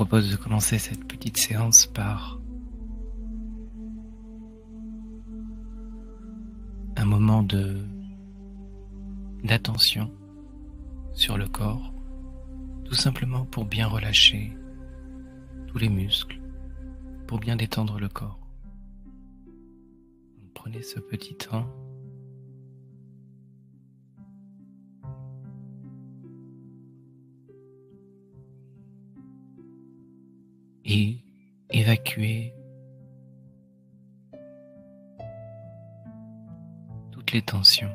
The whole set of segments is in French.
propose de commencer cette petite séance par un moment d'attention sur le corps, tout simplement pour bien relâcher tous les muscles, pour bien détendre le corps. Donc, prenez ce petit temps et évacuez toutes les tensions.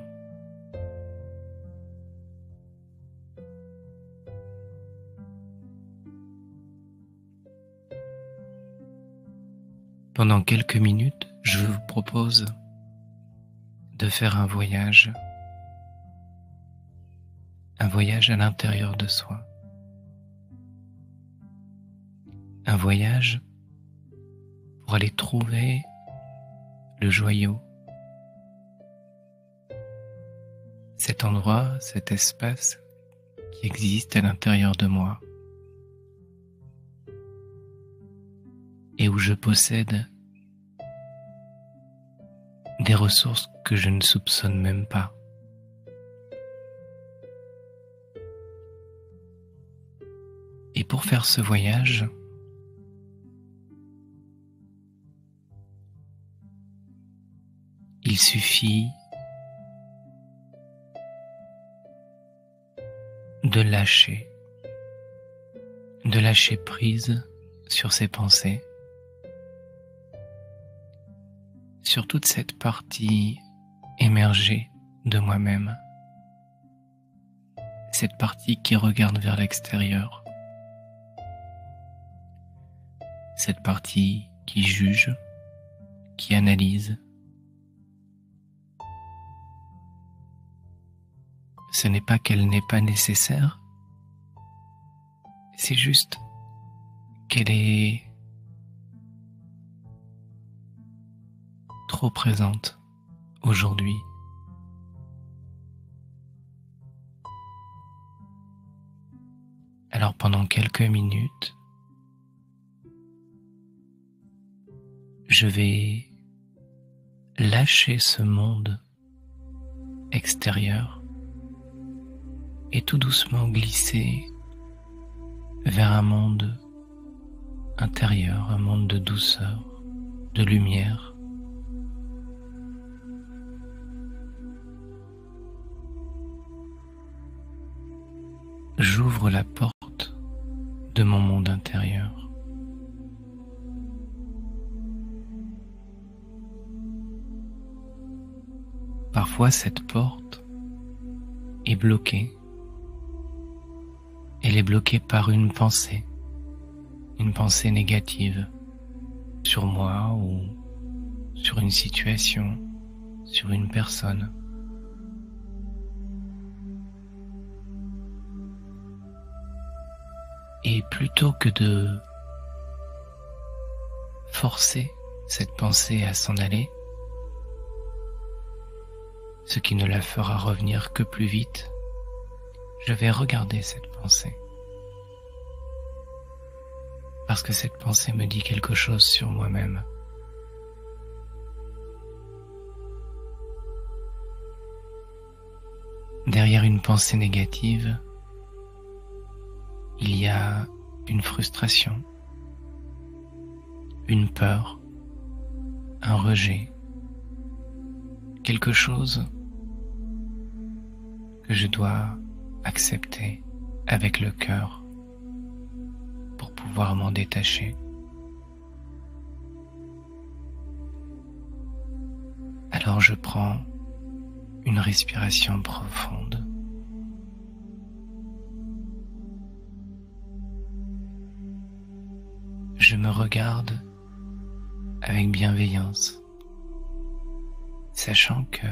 Pendant quelques minutes, je vous propose de faire un voyage à l'intérieur de soi. Un voyage pour aller trouver le joyau, cet endroit, cet espace qui existe à l'intérieur de moi et où je possède des ressources que je ne soupçonne même pas. Et pour faire ce voyage, il suffit de lâcher prise sur ses pensées, sur toute cette partie émergée de moi-même, cette partie qui regarde vers l'extérieur, cette partie qui juge, qui analyse. Ce n'est pas qu'elle n'est pas nécessaire, c'est juste qu'elle est trop présente aujourd'hui. Alors pendant quelques minutes, je vais lâcher ce monde extérieur et tout doucement glisser vers un monde intérieur, un monde de douceur, de lumière. J'ouvre la porte de mon monde intérieur. Parfois, cette porte est bloquée. Elle est bloquée par une pensée négative sur moi ou sur une situation, sur une personne. Et plutôt que de forcer cette pensée à s'en aller, ce qui ne la fera revenir que plus vite, je vais regarder cette pensée. Parce que cette pensée me dit quelque chose sur moi-même. Derrière une pensée négative, il y a une frustration, une peur, un rejet, quelque chose que je dois accepter avec le cœur pour pouvoir m'en détacher. Alors je prends une respiration profonde. Je me regarde avec bienveillance, sachant que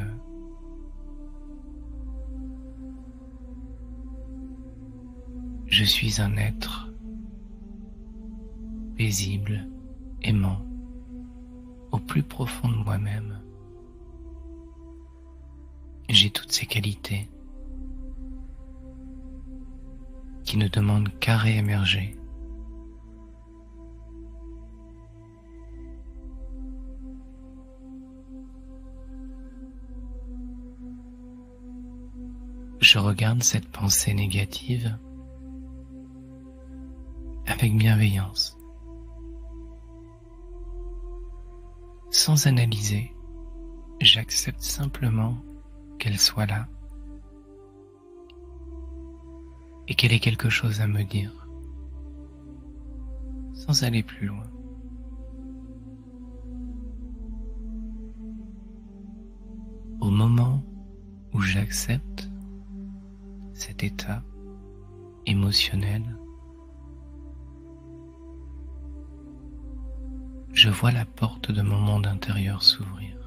je suis un être paisible, aimant, au plus profond de moi-même. J'ai toutes ces qualités qui ne demandent qu'à réémerger je regarde cette pensée négative avec bienveillance, sans analyser. J'accepte simplement qu'elle soit là et qu'elle ait quelque chose à me dire, sans aller plus loin. Au moment où j'accepte cet état émotionnel, je vois la porte de mon monde intérieur s'ouvrir.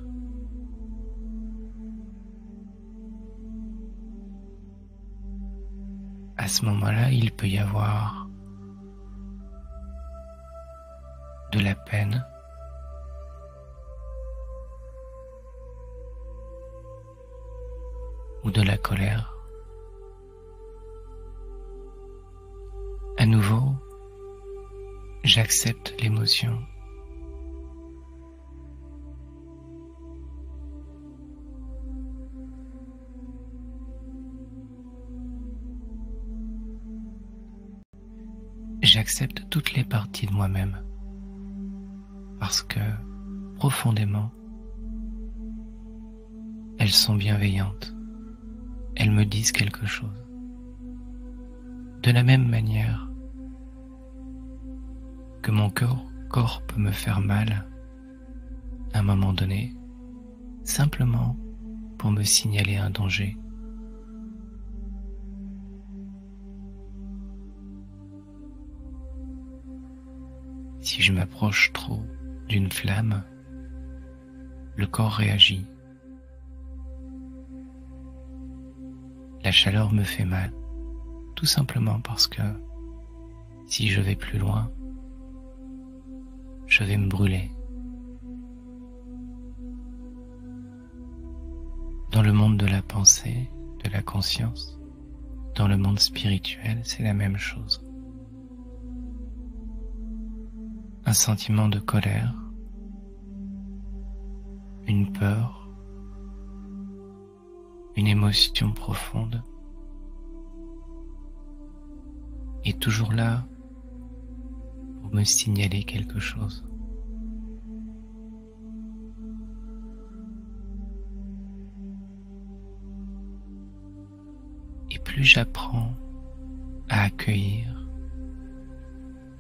À ce moment-là, il peut y avoir de la peine, ou de la colère. À nouveau, j'accepte l'émotion. J'accepte toutes les parties de moi-même parce que, profondément, elles sont bienveillantes. Elles me disent quelque chose. De la même manière que mon corps peut me faire mal à un moment donné, simplement pour me signaler un danger. Si je m'approche trop d'une flamme, le corps réagit. La chaleur me fait mal, tout simplement parce que si je vais plus loin, je vais me brûler. Dans le monde de la pensée, de la conscience, dans le monde spirituel, c'est la même chose. Un sentiment de colère, une peur, une émotion profonde est toujours là pour me signaler quelque chose. Et plus j'apprends à accueillir,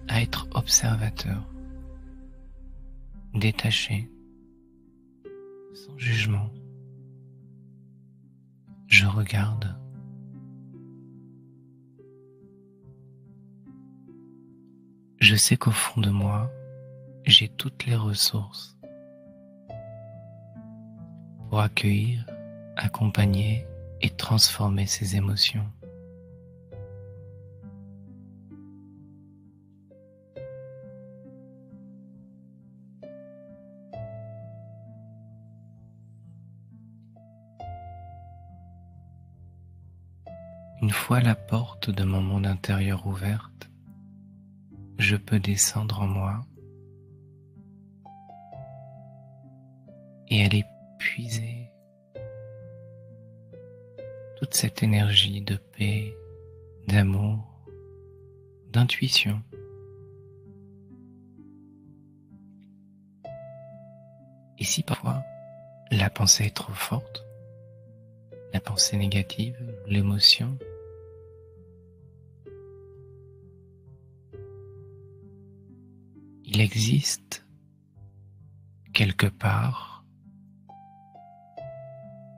à être observateur, détaché, sans jugement, je regarde. Je sais qu'au fond de moi, j'ai toutes les ressources pour accueillir, accompagner et transformer ces émotions. Une fois la porte de mon monde intérieur ouverte, je peux descendre en moi et aller puiser toute cette énergie de paix, d'amour, d'intuition. Et si parfois la pensée est trop forte, la pensée négative, l'émotion, il existe quelque part,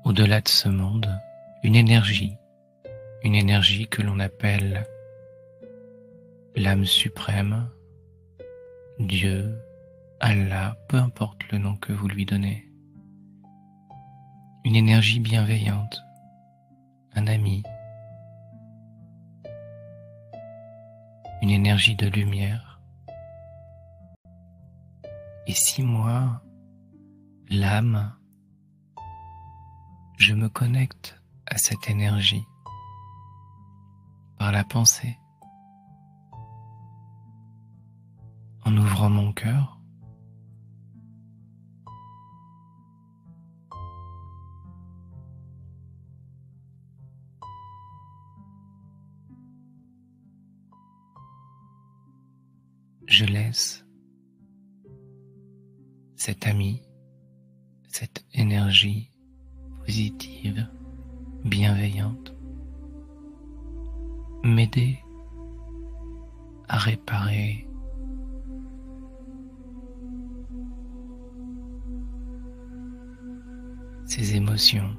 au-delà de ce monde, une énergie que l'on appelle l'âme suprême, Dieu, Allah, peu importe le nom que vous lui donnez. Une énergie bienveillante, un ami, une énergie de lumière. Et si moi, l'âme, je me connecte à cette énergie par la pensée, en ouvrant mon cœur, je laisse cet ami, cette énergie positive, bienveillante, m'aider à réparer ces émotions.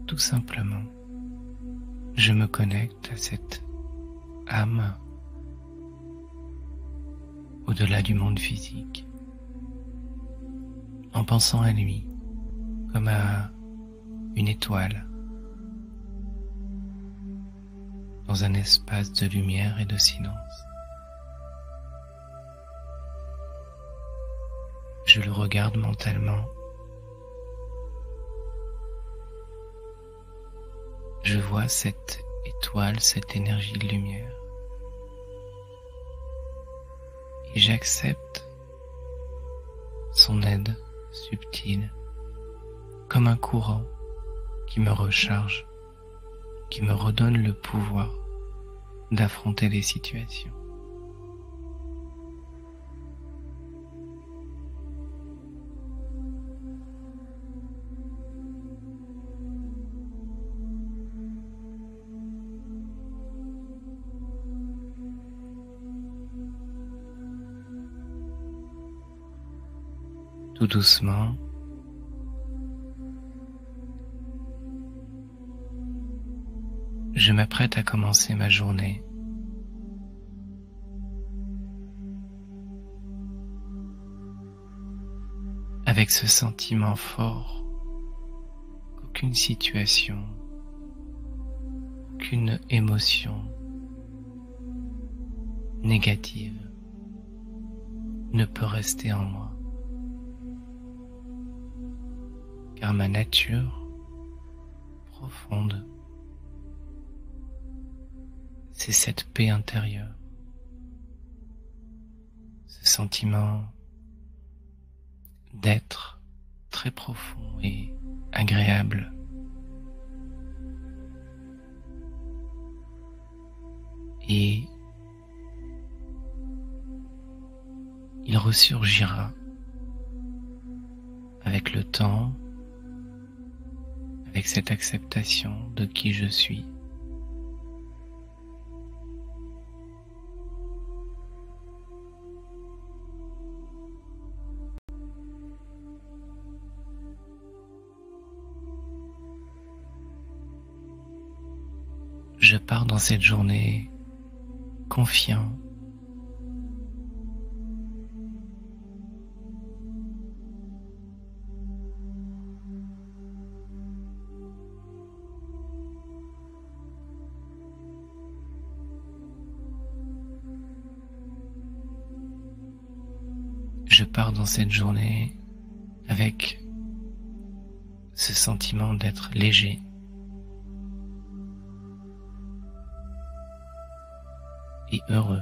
Tout simplement, je me connecte à cette âme au-delà du monde physique, en pensant à lui comme à une étoile dans un espace de lumière et de silence. Je le regarde mentalement. Je vois cette étoile, cette énergie de lumière. Et j'accepte son aide subtile comme un courant qui me recharge, qui me redonne le pouvoir d'affronter les situations. Tout doucement, je m'apprête à commencer ma journée. Avec ce sentiment fort qu'aucune situation, aucune émotion négative ne peut rester en moi. Car ma nature profonde, c'est cette paix intérieure, ce sentiment d'être très profond et agréable. Et il ressurgira avec le temps, avec cette acceptation de qui je suis. Je pars dans cette journée confiant, je pars dans cette journée avec ce sentiment d'être léger, et heureux.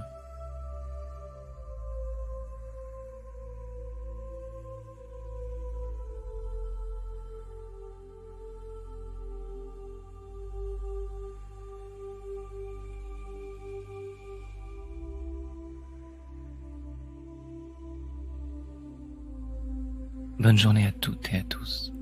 Bonne journée à toutes et à tous.